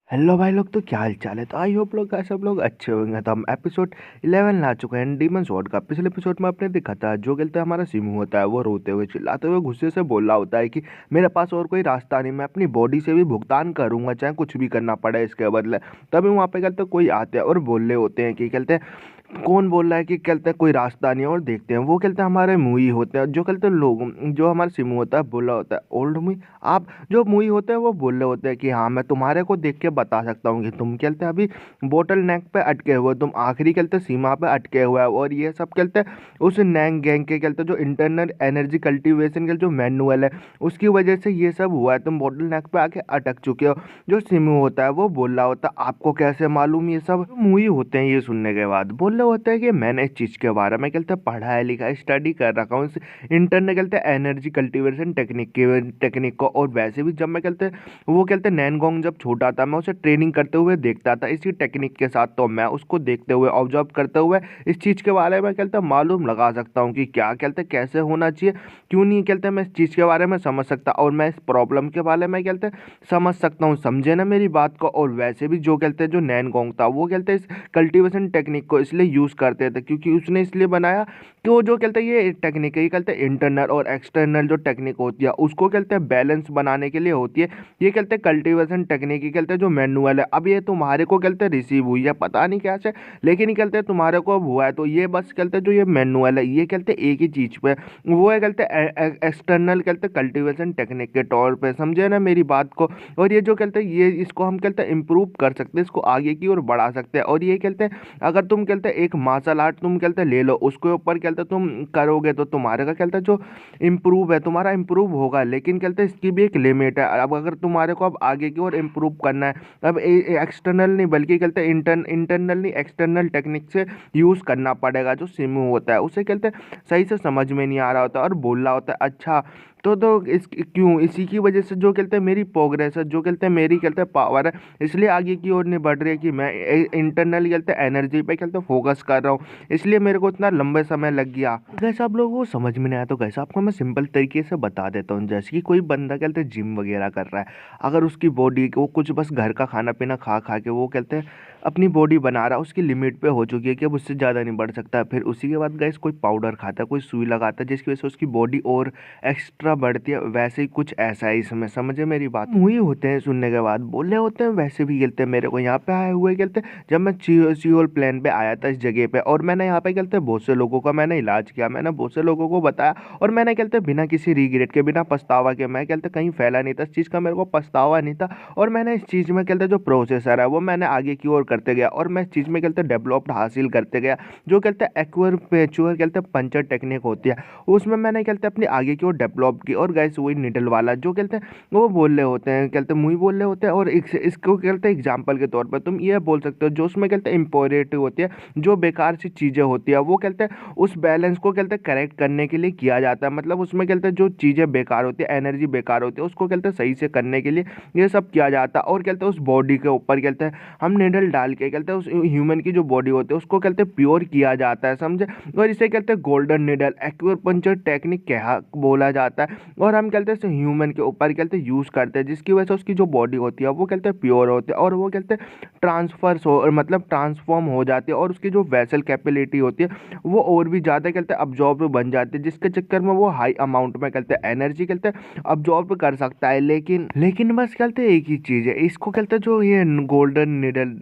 Hello भाई लोग, तो क्या हाल चाल है। तो आई होप लोग सब लोग अच्छे होंगे। तो हम एपिसोड 11 ला चुके हैं डीमन स्वॉर्ड का। पिछले एपिसोड में आपने देखा था जो कहते हैं हमारा सिमू होता है वो रोते हुए चिल्लाते हुए गुस्से से बोल रहा होता है कि मेरे पास और कोई रास्ता नहीं, मैं अपनी बॉडी से भी भुगतान करूंगा चाहे कुछ भी करना पड़े इसके बदले। तभी वहाँ पे कहते कोई आते हैं और बोल रहे होते हैं कि कहते हैं कौन बोल रहा है कि कहते हैं कोई रास्ता नहीं है, और देखते हैं वो कहते हैं हमारे मुई होते हैं जो कहते हैं लोग, जो हमारा सिमू होता है बोला होता है ओल्ड मुई। आप जो मुई होते हैं वो बोल रहे होते हैं कि हाँ मैं तुम्हारे को देख के बता सकता हूँ कि तुम कहते हैं अभी बोटल नेक पे अटके हुए, तुम आखिरी कहते सीमा पे अटके हुए हो। और ये सब कहते हैं उस नैंग गैंग के कहते जो इंटरनल एनर्जी कल्टीवेशन के जो मैनुअल है उसकी वजह से ये सब हुआ है, तुम बोटल नेक पे आके अटक चुके हो। जो सिमू होता है वो बोल रहा होता है आपको कैसे मालूम ये सब। मुई होते हैं ये सुनने के बाद बोल रहे होते हैं कि मैंने इस चीज़ के बारे में कहते हैं पढ़ा है लिखा है स्टडी कर रखा हूँ इंटरनल कहते हैं एनर्जी कल्टीवेशन टेक्निक को। और वैसे भी जब मैं कहते हैं वो कहते हैं नैनगोंग जब छोटा था मैं उसे ट्रेनिंग करते हुए देखता था इसी टेक्निक के साथ, तो मैं उसको देखते हुए ऑब्जर्व करते हुए इस चीज़ के बारे में कहते हैं मालूम लगा सकता हूँ कि क्या कहते हैं कैसे होना चाहिए, क्यों नहीं कहते हैं मैं इस चीज़ के बारे में समझ सकता और मैं इस प्रॉब्लम के बारे में कहते हैं समझ सकता हूँ। समझे ना मेरी बात को। और वैसे भी जो कहते हैं जो नैनगोंग था वो कहते हैं इस कल्टीवेशन टेक्निक को इसलिए यूज़ करते थे क्योंकि उसने इसलिए बनाया कि वो जो कहते हैं ये टेक्निक है ये कहते हैं इंटरनल और एक्सटर्नल जो टेक्निक होती है उसको कहते हैं बैलेंस बनाने के लिए होती है। ये कहते हैं कल्टीवेशन टेक्निक ये कहते हैं जो मैनुअल है। अब ये तुम्हारे को कहते हैं रिसीव हुई है पता नहीं कैसे, लेकिन ये कहते हैं तुम्हारे को अब हुआ है, तो ये बस कहते हैं जो ये मैनुअल है ये कहते हैं एक ही चीज़ पे वो है कहते हैं एक्सटर्नल कहते हैं कल्टीवेशन टेक्निक के तौर पे। समझे ना मेरी बात को। और ये जो कहते हैं ये इसको हम कहते हैं इम्प्रूव कर सकते हैं, इसको आगे की ओर बढ़ा सकते हैं। और ये कहते हैं अगर तुम कहते हैं एक मार्शल आर्ट तुम कहते हैं ले लो उसके ऊपर कहते हैं तुम करोगे तो तुम्हारे का कहते हैं जो इम्प्रूव है तुम्हारा इम्प्रूव होगा, लेकिन कहते हैं इसकी भी एक लिमिट है। अब अगर तुम्हारे को अब आगे की ओर इम्प्रूव करना है अब एक्सटर्नल नहीं बल्कि कहते हैं इंटरनल नहीं एक्सटर्नल टेक्निक से यूज़ करना पड़ेगा। जो सिमू होता है उसे कहते हैं सही से समझ में नहीं आ रहा होता और बोल रहा होता है अच्छा तो इस क्यों इसी की वजह से जो कहते हैं मेरी प्रोग्रेस है जो कहते हैं मेरी कहते हैं पावर है इसलिए आगे की ओर नहीं बढ़ रही है कि मैं इंटरनल कहते हैं एनर्जी पे कहते हैं फोकस कर रहा हूँ, इसलिए मेरे को इतना लंबे समय लग गया। कैसे आप लोगों को समझ में नहीं आया तो कैसे आपको मैं सिंपल तरीके से बता देता हूँ। जैसे कि कोई बंदा कहते हैं जिम वगैरह कर रहा है, अगर उसकी बॉडी को कुछ बस घर का खाना पीना खा खा के वो कहते हैं अपनी बॉडी बना रहा है उसकी लिमिट पे हो चुकी है कि अब उससे ज़्यादा नहीं बढ़ सकता, फिर उसी के बाद गैस कोई पाउडर खाता है कोई सुई लगाता है जिसकी वजह से उसकी बॉडी और एक्स्ट्रा बढ़ती है। वैसे ही कुछ ऐसा है इसमें, समझे मेरी बात। वही होते हैं सुनने के बाद बोले होते हैं वैसे भी खेलते हैं मेरे को यहाँ पे आए हुए खेलते हैं जब मैं सियोल प्लेन पे आया था इस जगह पे, और मैंने यहाँ पे खेलते बहुत से लोगों का मैंने इलाज किया, मैंने बहुत से लोगों को बताया और मैंने खेलते बिना किसी रिग्रेट के बिना पछतावा के मैं खेलते कहीं फैला नहीं था, इस चीज़ का मेरे को पछतावा नहीं था। और मैंने इस चीज़ में खेलते जो प्रोसेसर है वो मैंने आगे की ओर करते गया और मैं इस चीज़ में खेलते डेवलप्ड हासिल करते गया। जो कहते हैं एक्वापेचुअर कहते हैं पंचर टेक्निक होती है उसमें मैंने कहते अपनी आगे की ओर डेवलप की। और गैस वही निडल वाला जो कहते हैं वो बोल रहे होते हैं कहते मुँह बोल रहे होते हैं। और इसको कहते हैं एग्जाम्पल के तौर पर तुम ये बोल सकते हो जो उसमें कहते हैं इम्पोरेटिव होती है जो बेकार सी चीज़ें होती है वो कहते हैं उस बैलेंस को कहते हैं करेक्ट करने के लिए किया जाता है। मतलब उसमें कहते हैं जो चीज़ें बेकार होती है एनर्जी बेकार होती है उसको कहते हैं सही से करने के लिए ये सब किया जाता है। और कहते हैं उस बॉडी के ऊपर कहते हैं हम निडल डाल के कहते हैं उस ह्यूमन की जो बॉडी होती है उसको कहते हैं प्योर किया जाता है, समझे। और इसे कहते हैं गोल्डन निडल एक्यूपंक्चर टेक्निक क्या बोला जाता है। और हम कहते हैं ह्यूमन के ऊपर कहते हैं यूज़ करते हैं जिसकी वजह से उसकी जो बॉडी होती है वो कहते हैं प्योर होती है और वो कहते हैं ट्रांसफर्स हो मतलब ट्रांसफॉर्म हो जाती है और उसकी जो वेसल कैपेबिलिटी होती है वो और भी ज़्यादा कहते हैं अब्जॉर्ब बन जाती है जिसके चक्कर में वो हाई अमाउंट में कहते हैं एनर्जी कहते हैं अब्जॉर्ब कर सकता है। लेकिन बस कहते हैं एक ही चीज़ है इसको कहते हैं जो ये गोल्डन निडल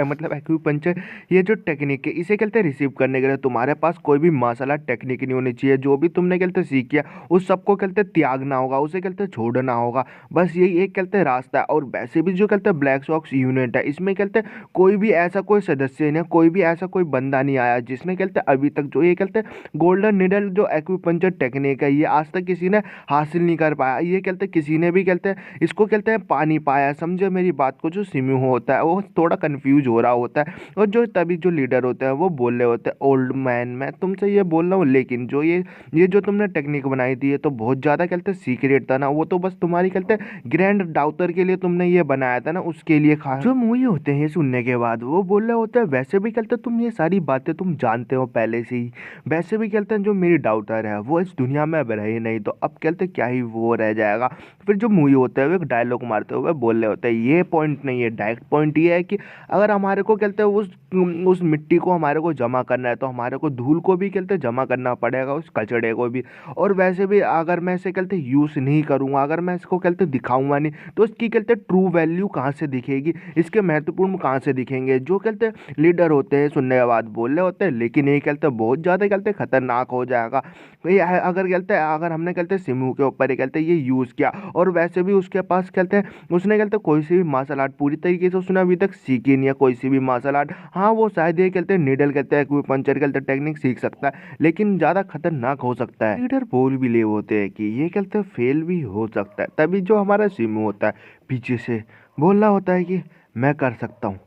मतलब एक्यूपंक्चर ये जो टेक्निक है इसे कहते हैं रिसीव करने के लिए तुम्हारे पास कोई भी मार्शल आर्ट टेक्निक नहीं होनी चाहिए। जो भी तुमने कहते सीख किया उस सबको कहते त्यागना होगा, उसे कहते छोड़ना होगा, बस यही एक कहते रास्ता है। और वैसे भी जो कहते हैं ब्लैक सॉक्स यूनिट है इसमें कहते हैं कोई भी ऐसा कोई सदस्य नहीं कोई भी ऐसा कोई बंदा नहीं आया जिसने कहते अभी तक जो ये कहते गोल्डन निडल जो एक्यूपंक्चर टेक्निक है ये आज तक किसी ने हासिल नहीं कर पाया। ये कहते किसी ने भी कहते हैं इसको कहते हैं पानी पाया, समझे मेरी बात को। जो सिमू होता है वो थोड़ा कंफ्यूज हो रहा होता है और जो तभी जो लीडर होते हैं वो बोल रहे होते हैं ओल्ड मैन मैं तुमसे ये बोल रहा हूँ लेकिन जो ये जो तुमने टेक्निक बनाई थी ये तो बहुत ज़्यादा कहते सीक्रेट था ना, वो तो बस तुम्हारी कहते ग्रैंड डाउटर के लिए तुमने ये बनाया था ना उसके लिए खा जो मूवी होते हैं ये सुनने के बाद वो बोल रहे होते हैं वैसे भी कहते तुम ये सारी बातें तुम जानते हो पहले से ही। वैसे भी कहते हैं जो मेरी डाउटर है वो इस दुनिया में अब रही नहीं, तो अब कहते क्या ही वो रह जाएगा। फिर जो मूवी होता है वो एक डायलॉग मारते हुए बोल रहे होते हैं ये पॉइंट नहीं है, डायरेक्ट पॉइंट ये है कि अगर हमारे को कहते हैं उस मिट्टी को हमारे को जमा करना है तो हमारे को धूल को भी कहते जमा करना पड़ेगा, उस कचड़े को भी। और वैसे भी अगर मैं इसे कहते यूज़ नहीं करूँगा, अगर मैं इसको कहते दिखाऊंगा नहीं, तो इसकी कहते ट्रू वैल्यू कहाँ से दिखेगी, इसके महत्वपूर्ण कहाँ से दिखेंगे। जो कहते लीडर होते हैं सुनने के बाद बोल रहे होते हैं लेकिन ये कहते बहुत ज़्यादा कहते खतरनाक हो जाएगा। ये अगर कहते अगर हमने कहते सिमू के ऊपर ये कहते ये यूज़ किया, और वैसे भी उसके पास कहते हैं उसने कहते कोई सी भी मार्शल आर्ट पूरी तरीके से उसने अभी तक सीखी नहीं है, कोई सी भी मार्शल आर्ट। हाँ वो शायद ये कहते हैं नीडल कहते हैं एक्यूपंक्चर कहते टेक्निक सीख सकता है, लेकिन ज़्यादा खतरनाक हो सकता है। लीडर बोल भी ले होते हैं कि ये कहते फेल भी हो सकता है। तभी जो हमारा सिमू होता है पीछे से बोल रहा होता है कि मैं कर सकता हूँ,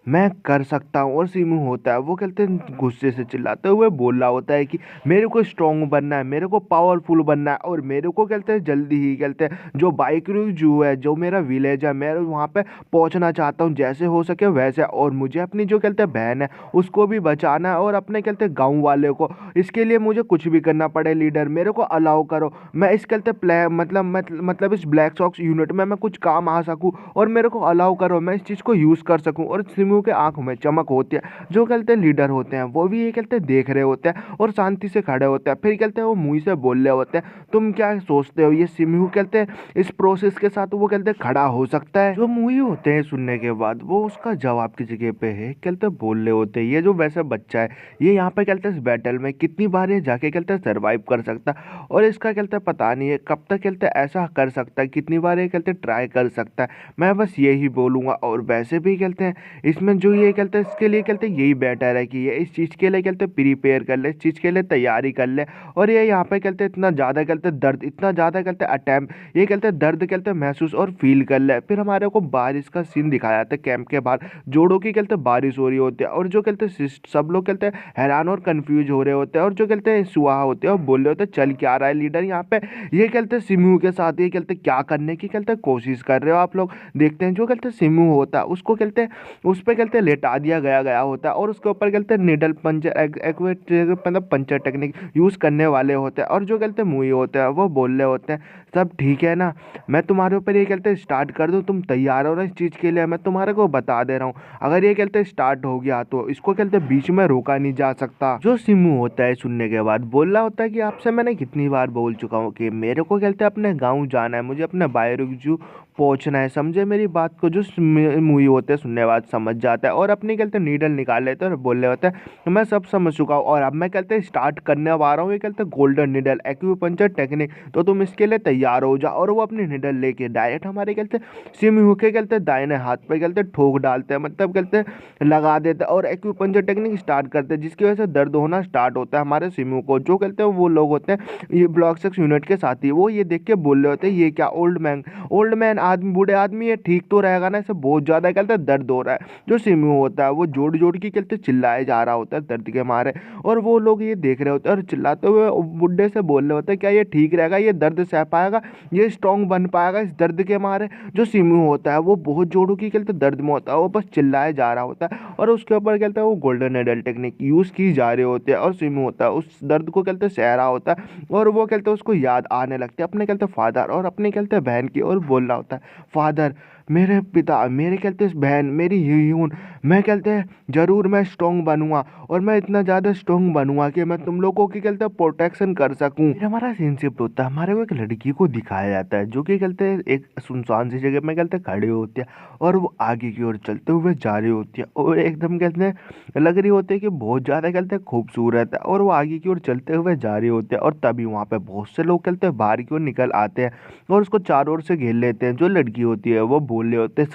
मैं कर सकता हूँ। और सिमू होता है वो कहते हैं गुस्से से चिल्लाते हुए बोल रहा होता है कि मेरे को स्ट्रॉन्ग बनना है, मेरे को पावरफुल बनना है, और मेरे को कहते हैं जल्दी ही कहते हैं जो बाइकरू जू है, जो मेरा विलेज है, मैं वहाँ पे पहुँचना चाहता हूँ जैसे हो सके वैसे। और मुझे अपनी जो कहते हैं बहन है उसको भी बचाना है, और अपने कहते हैं गाँव वाले को। इसके लिए मुझे कुछ भी करना पड़े लीडर, मेरे को अलाउ करो, मैं इस कहते मतलब इस ब्लैक सॉक्स यूनिट में मैं कुछ काम आ सकूँ, और मेरे को अलाउ करो मैं इस चीज़ को यूज़ कर सकूँ। और सिमू के आंखों में चमक होती है। जो कहते हैं लीडर होते हैं वो भी ये कहते हैं देख रहे होते हैं और शांति से खड़े होते हैं। फिर कहते हैं वो मुंह से बोल रहे होते हैं तुम क्या सोचते हो ये सिमू कहते हैं इस प्रोसेस के साथ वो कहते हैं खड़ा हो सकता है। जो मूवी होते हैं सुनने के बाद वो उसका जवाब की जगह पे है कहते हैं बोल रहे होते हैं ये जो वैसा बच्चा है ये यहाँ पे कहते हैं इस बैटल में कितनी बार ये जाके कहते हैं सर्वाइव कर सकता है, और इसका कहते हैं पता नहीं है कब तक कहते हैं ऐसा कर सकता है, कितनी बार ये कहते हैं ट्राई कर सकता है। मैं बस यही बोलूँगा। और वैसे भी कहते हैं इसमें जो ये कहते हैं इसके लिए कहते हैं यही बेटर है कि ये इस चीज़ के लिए कहते हैं प्रिपेयर कर ले, इस चीज़ के लिए तैयारी कर ले। और ये यहाँ पे कहते हैं इतना ज़्यादा कहते हैं दर्द, इतना ज़्यादा कहते हैं अटैम्प्ट, ये कहते हैं दर्द कहते हैं महसूस और फील कर ले। फिर हमारे को बारिश का सीन दिखाया जाता है कैंप के बाहर, जोड़ों की कहते हैं बारिश हो रही होती है, और जो कहते हैं सब लोग कहते हैं हैरान और कन्फ्यूज हो रहे होते हैं, और जो कहते हैं सुहा होते हैं और बोल रहे होते हैं चल क्या रहा है लीडर यहाँ पे। ये कहते हैं सिमू के साथ ये कहते हैं क्या करने की कहते हैं कोशिश कर रहे हो आप लोग। देखते हैं जो कहते हैं सिमू होता है उसको कहते हैं उस पर कहते हैं लेटा दिया गया होता है, और उसके ऊपर कहते हैं निडल पंचर मतलब पंचर टेक्निक यूज़ करने वाले होते हैं। और जो कहते हैं मूवी होते हैं वो बोल रहे होते हैं सब ठीक है ना, मैं तुम्हारे ऊपर ये कहते हैं स्टार्ट कर दूँ, तुम तैयार हो ना इस चीज़ के लिए, मैं तुम्हारे को बता दे रहा हूँ अगर ये कहते हैं स्टार्ट हो गया तो इसको कहते हैं बीच में रोका नहीं जा सकता। जो सिमू होता है सुनने के बाद बोल रहा होता है कि आपसे मैंने कितनी बार बोल चुका हूँ कि मेरे को कहते हैं अपने गाँव जाना है, मुझे अपने बायरोजू पहुंचना है, समझे मेरी बात को। जो मूवी होते हैं सुनने बाद समझ जाता है और अपनी कहते हैं नीडल निकाल लेते हैं और बोल रहे होते हैं मैं सब समझ चुका हूँ और अब मैं कहते हैं स्टार्ट करने आ रहा हूँ ये कहते हैं गोल्डन नीडल एक्यूपंक्चर टेक्निक, तो तुम इसके लिए तैयार हो जाओ। और वो अपनी नीडल लेके डायरेक्ट हमारे कहते हैं सिमू के कहते हैं दाहिने हाथ पे कहते हैं ठोक डालते हैं, मतलब कहते हैं लगा देते हैं और एक्यूपंक्चर टेक्निक स्टार्ट करते हैं, जिसकी वजह से दर्द होना स्टार्ट होता है हमारे सिमू को। जो कहते हैं वो लोग होते हैं ये ब्लॉक 6 यूनिट के साथी, वो ये देख के बोल रहे होते हैं ये क्या ओल्ड मैन आदमी बूढ़े आदमी है, ठीक तो रहेगा ना, इसे बहुत ज़्यादा कहते हैं दर्द हो रहा है। जो सिमू होता है वो जोड़ जोड़ के कहते चिल्लाए जा रहा होता है दर्द के मारे, और वो लोग ये देख रहे होते हैं और चिल्लाते हुए बुढ़े से बोल रहे होते हैं क्या ये ठीक रहेगा, ये दर्द सह पाएगा, ये स्ट्रॉन्ग बन पाएगा इस दर्द के मारे। जो सिमू होता है वो बहुत जोड़ों की कहते दर्द में होता है, वो बस चिल्लाए जा रहा होता है और उसके ऊपर कहते हैं वो गोल्डन नीडल टेक्निक यूज़ की जा रही होती है, और सिमू होता है उस दर्द को कहते सह रहा होता है और वो कहते हैं उसको याद आने लगते हैं अपने कहते फादर और अपने कहते बहन की, और बोल रहा होता है फादर मेरे पिता मेरे कहते बहन मेरी यून, मैं कहते हैं ज़रूर मैं स्ट्रॉन्ग बनूंगा और मैं इतना ज़्यादा स्ट्रॉन्ग बनूंगा कि मैं तुम लोगों की कहते हैं प्रोटेक्शन कर सकूं। हमारा सीनशिप होता है हमारे को एक लड़की को दिखाया जाता है जो कि कहते हैं एक सुनसान सी जगह में कहते हैं खड़ी होती है और वो आगे की ओर चलते हुए जा रही होती है और एकदम कहते हैं लग रही होती है कि बहुत ज़्यादा कहते हैं खूबसूरत है, और वो आगे की ओर चलते हुए जा रही होती है। और तभी वहाँ पे बहुत से लोग कहते हैं बाहर की ओर निकल आते हैं और उसको चारों ओर से घेर लेते हैं। जो लड़की होती है वो बोल रहे होते हैं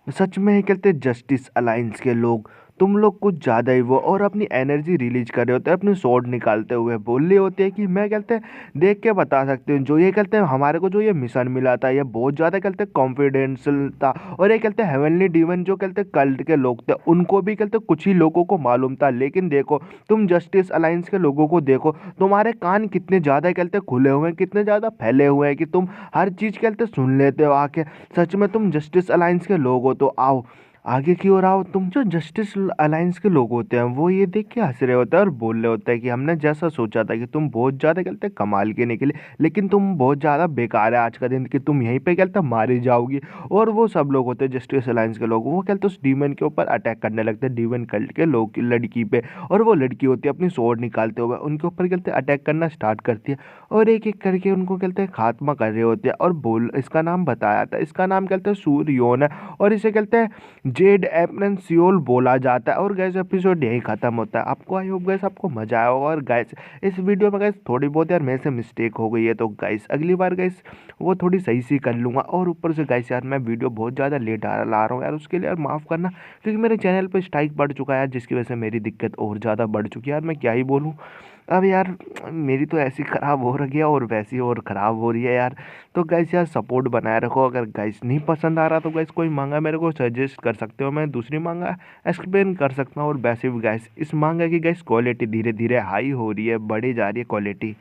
सच में कहते हैं जस्टिस अलायंस के लोग तुम लोग कुछ ज़्यादा ही वो, और अपनी एनर्जी रिलीज कर रहे होते हैं अपने स्वॉर्ड निकालते हुए बोल रहे होते हैं कि मैं कहते हैं देख के बता सकते हैं जो ये कहते हैं हमारे को जो ये मिशन मिला था ये बहुत ज़्यादा कहते हैं कॉन्फिडेंशियल था, और ये कहते हैं हेवनली डीवन जो कहते हैं कल्ट के लोग थे उनको भी कहते हैं कुछ ही लोगों को मालूम था। लेकिन देखो तुम जस्टिस अलायंस के लोगों को देखो, तुम्हारे कान कितने ज़्यादा कहते हैं खुले हुए हैं, कितने ज़्यादा फैले हुए हैं कि तुम हर चीज़ कहते सुन लेते हो आके। सच में तुम जस्टिस अलायंस के लोग हो तो आओ आगे की ओर आओ तुम। जो जस्टिस अलायंस के लोग होते हैं वो ये देख के हंस रहे होते हैं और बोल रहे होते हैं कि हमने जैसा सोचा था कि तुम बहुत ज़्यादा कहते हैं कमाल के निकले, लेकिन तुम बहुत ज़्यादा बेकार है आज का दिन कि तुम यहीं पे कहते हैं मारी जाओगी। और वो सब लोग होते हैं जस्टिस अलायंस के लोग, वो कहते हैं उस डीमन के ऊपर अटैक करने लगते हैं, डीमन कल्ट के लोग की लड़की पे। और वो लड़की होती है अपनी स्वॉर्ड निकालते हुए उनके ऊपर कहते हैं अटैक करना स्टार्ट करती है और एक एक करके उनको कहते हैं खात्मा कर रहे होते हैं। और बोल इसका नाम बताया था, इसका नाम कहते हैं सूर्योन है और इसे कहते हैं जेड एपरन सियोल बोला जाता है। और गैस एपिसोड यही खत्म होता है। आपको आई होप गैस आपको मजा आया होगा। और गैस इस वीडियो में गैस थोड़ी बहुत यार मेरे से मिस्टेक हो गई है, तो गैस अगली बार गैस वो थोड़ी सही सी कर लूँगा। और ऊपर से गैस यार मैं वीडियो बहुत ज़्यादा लेट ला रहा हूँ यार, उसके लिए यार माफ़ करना, क्योंकि मेरे चैनल पर स्ट्राइक बढ़ चुका है यार, जिसकी वजह से मेरी दिक्कत और ज़्यादा बढ़ चुकी है यार। मैं क्या ही बोलूँ अब यार, मेरी तो ऐसी ख़राब हो रही है और वैसी और ख़राब हो रही है यार। तो गाइस यार सपोर्ट बनाए रखो। अगर गाइस नहीं पसंद आ रहा तो गाइस कोई मांगा मेरे को सजेस्ट कर सकते हो, मैं दूसरी मांगा एक्सप्लेन कर सकता हूँ। और वैसे भी गाइस इस मांगा की गाइस क्वालिटी धीरे धीरे हाई हो रही है, बढ़ी जा रही है क्वालिटी।